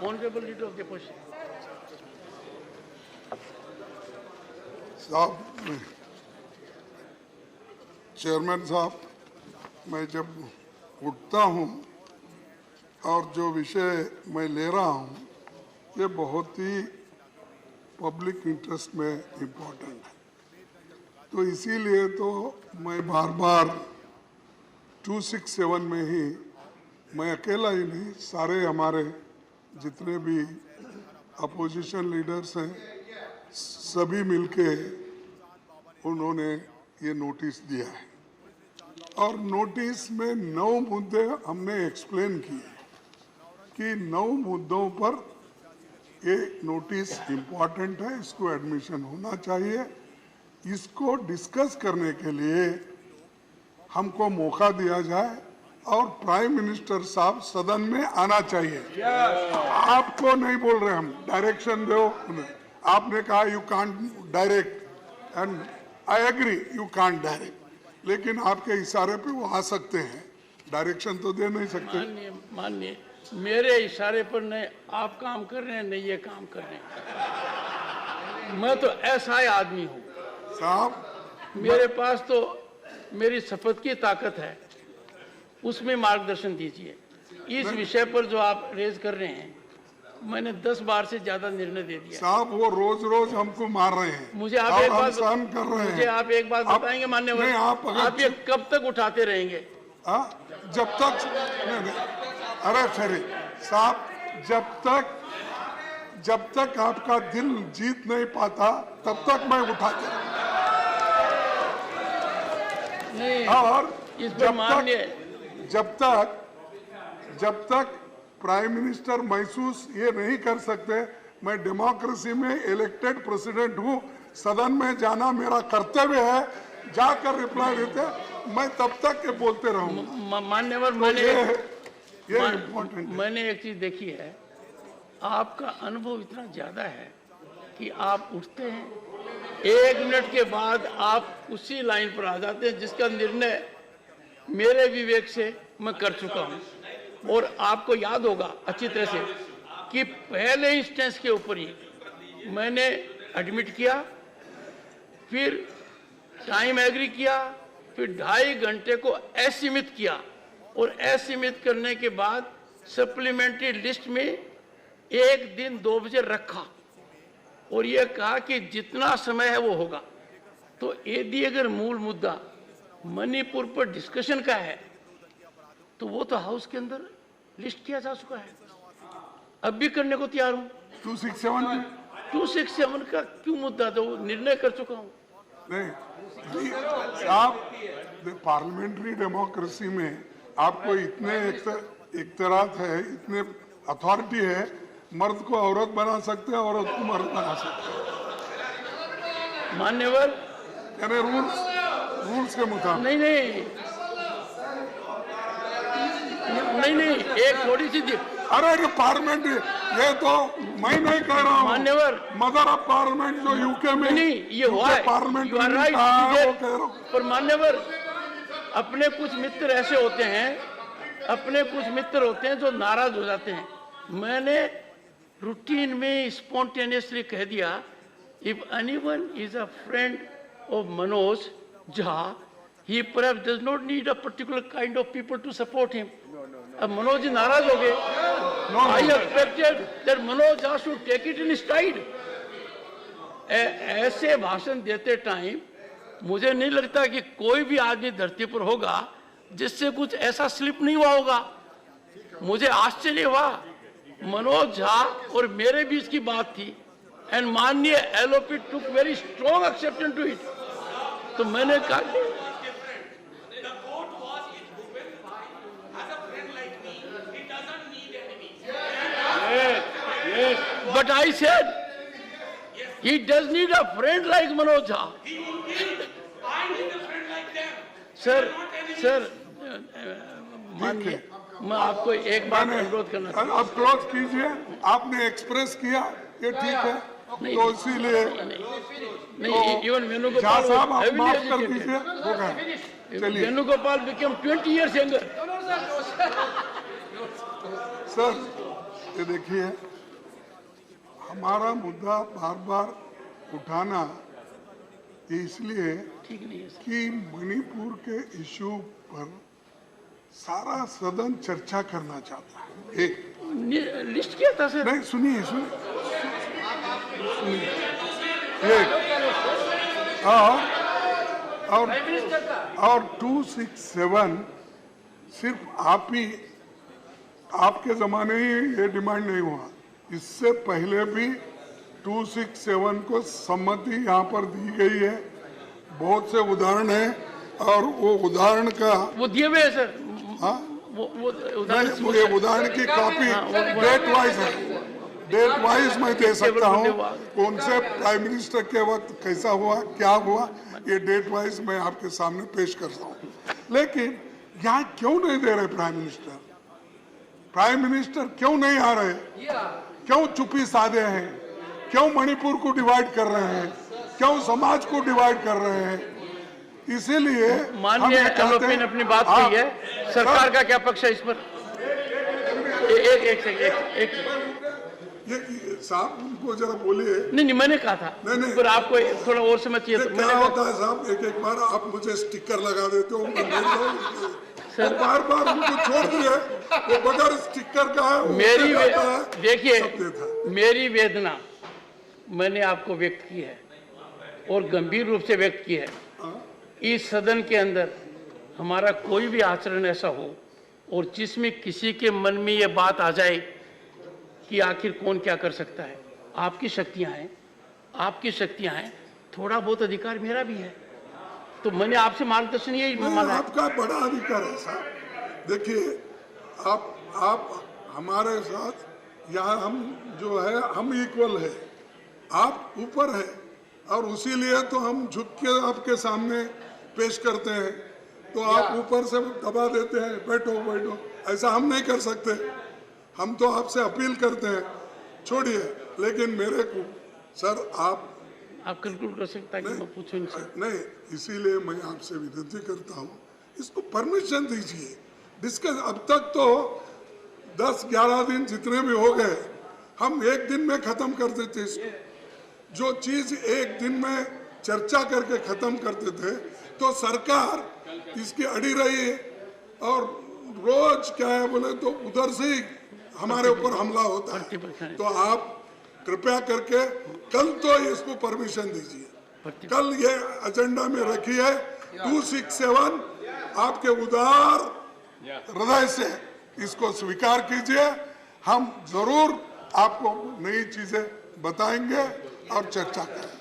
Honorable Leader of the Opposition. साहब, chairman साहब, मैं जब उठता हूँ और जो विषय मैं ले रहा हूँ ये बहुत ही पब्लिक इंटरेस्ट में इम्पोर्टेंट है, तो इसीलिए तो मैं बार बार 267 में ही, मैं अकेला ही नहीं, सारे हमारे जितने भी अपोजिशन लीडर्स हैं सभी मिलके उन्होंने ये नोटिस दिया है और नोटिस में 9 मुद्दे हमने एक्सप्लेन किए कि 9 मुद्दों पर ये नोटिस इम्पॉर्टेंट है, इसको एडमिशन होना चाहिए। इसको डिस्कस करने के लिए हमको मौका दिया जाए और प्राइम मिनिस्टर साहब सदन में आना चाहिए। आपको नहीं बोल रहे हम, डायरेक्शन दो। आपने कहा you can't direct and I agree, you can't direct, लेकिन आपके इशारे पे वो आ सकते हैं, डायरेक्शन तो दे नहीं सकते। माननीय, मेरे इशारे पर न आप काम कर रहे हैं न ये काम कर रहे हैं। मैं तो ऐसा ही आदमी हूँ साहब, मेरे पास तो मेरी शपथ की ताकत है, उसमें मार्गदर्शन दीजिए। इस विषय पर जो आप रेज कर रहे हैं, मैंने 10 बार से ज्यादा निर्णय दे दिया साहब। वो रोज रोज हमको मार रहे हैं, मुझे आप एक बात सहन कर रहे हैं। मुझे आप एक बात बताएंगे मान्यवर, आप ये कब तक उठाते रहेंगे? जब तक नहीं, अरे खैर साहब, जब तक आपका दिल जीत नहीं पाता तब तक मैं उठाते नहीं। और इस पर माननीय, जब तक प्राइम मिनिस्टर महसूस ये नहीं कर सकते मैं डेमोक्रेसी में इलेक्टेड प्रेसिडेंट हूँ, सदन में जाना मेरा कर्तव्य है, जाकर रिप्लाई देते, मैं तब तक के बोलते रहूँगा। मान्यवर, मैंने एक चीज देखी है, आपका अनुभव इतना ज्यादा है कि आप उठते हैं 1 मिनट के बाद आप उसी लाइन पर आ जाते हैं जिसका निर्णय मेरे विवेक से मैं कर चुका हूं। और आपको याद होगा अच्छी तरह से कि पहले इंस्टेंस के ऊपर ही मैंने एडमिट किया, फिर टाइम एग्री किया, फिर 2.5 घंटे को असीमित किया और असीमित करने के बाद सप्लीमेंट्री लिस्ट में 1 दिन 2 बजे रखा और यह कहा कि जितना समय है वो होगा। तो यदि अगर मूल मुद्दा मणिपुर पर डिस्कशन का है तो वो तो हाउस के अंदर लिस्ट किया जा चुका है, अब भी करने को तैयार हूं। 267 का क्यों मुद्दा, तो निर्णय कर चुका हूं। नहीं आप पार्लियामेंट्री डेमोक्रेसी में आपको इतने इख्तियारात है, इतने अथॉरिटी है, मर्द को औरत बना सकते हैं, औरत को मर्द बना सकते हैं मान्यवर, यानी रूल्स के मुताबिक। नहीं, एक थोड़ी सी अरे ये पार्लियामेंट, ये तो मैं नहीं कह रहा हूँ मान्यवर, मदर ऑफ पार्लियामेंट जो यूके में नहीं ये हुआ है पार्लियामेंट वो कह रहा हूँ। पर मान्यवर, अपने कुछ मित्र ऐसे होते हैं जो नाराज हो जाते हैं। मैंने रूटीन में स्पॉन्टेनियसली कह दिया, if anyone is a friend of Manoj Jha, he perhaps does not need a particular kind of people to support him. अब मनोज जी नाराज हो गए। I expected that Manoj Jha should take it in stride. ऐसे भाषण देते टाइम मुझे नहीं लगता कि कोई भी आदमी धरती पर होगा जिससे कुछ ऐसा स्लिप नहीं हुआ होगा। मुझे आश्चर्य हुआ, मनोज झा और मेरे बीच की बात थी एंड माननीय LOP took very strong acceptance to it. तो मैंने कहा but I said he does need a friend like Manoj Jha. Sir मानिए, मैं आपको एक बात अनुरोध करना चाहता हूँ। आप क्लोज कीजिए, आपने एक्सप्रेस किया ये ठीक है, तो इसीलिए नहीं, इवन वेणुगोपाल साहब आप माफ कर दीजिए, होगा। चलिए, Venugopal became 20 years younger. Sir ये देखिए हमारा मुद्दा बार बार उठाना ये इसलिए ठीक नहीं है सर। कि मणिपुर के इशू पर सारा सदन चर्चा करना चाहता है। एक लिस्ट किया था सर। नहीं, सुनिए सुनिए एक और 267 सिर्फ आपके जमाने ही ये डिमांड नहीं हुआ, इससे पहले भी 267 को सम्मति यहाँ पर दी गई है। बहुत से उदाहरण हैं और वो उदाहरण का वो दिए हुए है सर। हाँ वो ये उदाहरण की कॉपी डेट वाइज है, डेट वाइज मैं दे सकता हूँ कौन से प्राइम मिनिस्टर के वक्त कैसा हुआ क्या हुआ, ये डेट वाइज मैं आपके सामने पेश करता हूँ। लेकिन यहाँ क्यों नहीं दे रहे प्राइम मिनिस्टर? प्राइम मिनिस्टर क्यों नहीं आ रहे? क्यों चुप्पी साधे हैं? क्यों मणिपुर को डिवाइड कर रहे हैं? क्यों समाज को डिवाइड कर रहे हैं? इसीलिए माननीय एलोपी ने अपनी बात कही है, सरकार का क्या पक्ष है इस पर? एक ये साहब उनको जरा बोलिए। नहीं मैंने कहा था नहीं, पर आपको थोड़ा और समझ चाहिए तो क्या होता है साहब, एक बार आप मुझे स्टिकर लगा देते हो, मैं बोल रहा हूं, सर बार बार उनको छोड़ दिए, वो बगैर स्टिकर का है, मेरी देखिए सब देता है। मेरी वेदना मैंने आपको व्यक्त की है और गंभीर रूप से व्यक्त की है। इस सदन के अंदर हमारा कोई भी आचरण ऐसा हो और जिसमें किसी के मन में ये बात आ जाए कि आखिर कौन क्या कर सकता है, आपकी शक्तियां हैं, आपकी शक्तियां हैं, थोड़ा बहुत अधिकार मेरा भी है, तो मैंने आपसे मार्गदर्शन यही मांगा है। आपका बड़ा अधिकार है साहब। देखिए आप हमारे साथ यहाँ हम जो है हम इक्वल है, आप ऊपर है और उसीलिए तो हम झुक के आपके सामने पेश करते हैं, तो आप ऊपर से दबा देते हैं, बैठो बैठो, ऐसा हम नहीं कर सकते। हम तो आपसे अपील करते हैं, छोड़िए, लेकिन मेरे को सर आप कंक्लूड कर सकता है कि मैं पूछूं इनसे? नहीं, इसीलिए मैं आपसे विनती करता हूँ, इसको परमिशन दीजिए डिस्कस। अब तक तो 10-11 दिन जितने भी हो गए, हम एक दिन में खत्म कर देते इसको। जो चीज एक दिन में चर्चा करके खत्म करते थे, तो सरकार इसकी अड़ी रही और रोज क्या है बोले तो उधर से ही हमारे ऊपर हमला होता है। तो आप कृपया करके कल तो इसको परमिशन दीजिए, कल ये एजेंडा में रखिए। 267 आपके उदार हृदय से इसको स्वीकार कीजिए, हम जरूर आपको नई चीजें बताएंगे और चर्चा करेंगे।